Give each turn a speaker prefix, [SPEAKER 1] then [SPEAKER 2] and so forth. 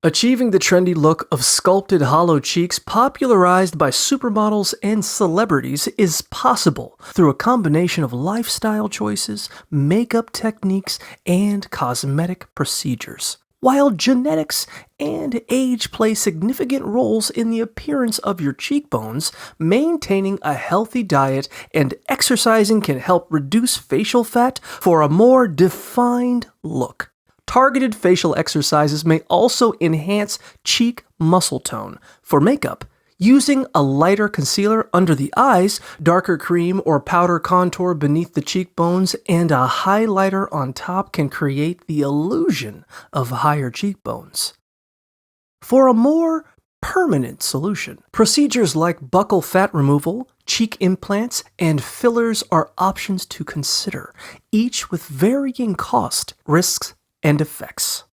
[SPEAKER 1] Achieving the trendy look of sculpted hollow cheeks popularized by supermodels and celebrities is possible through a combination of lifestyle choices, makeup techniques, and cosmetic procedures. While genetics and age play significant roles in the appearance of your cheekbones, maintaining a healthy diet and exercising can help reduce facial fat for a more defined look. Targeted facial exercises may also enhance cheek muscle tone. For makeup, using a lighter concealer under the eyes, darker cream or powder contour beneath the cheekbones, and a highlighter on top can create the illusion of higher cheekbones. For a more permanent solution, procedures like buccal fat removal, cheek implants, and fillers are options to consider, each with varying cost, risks, and effects.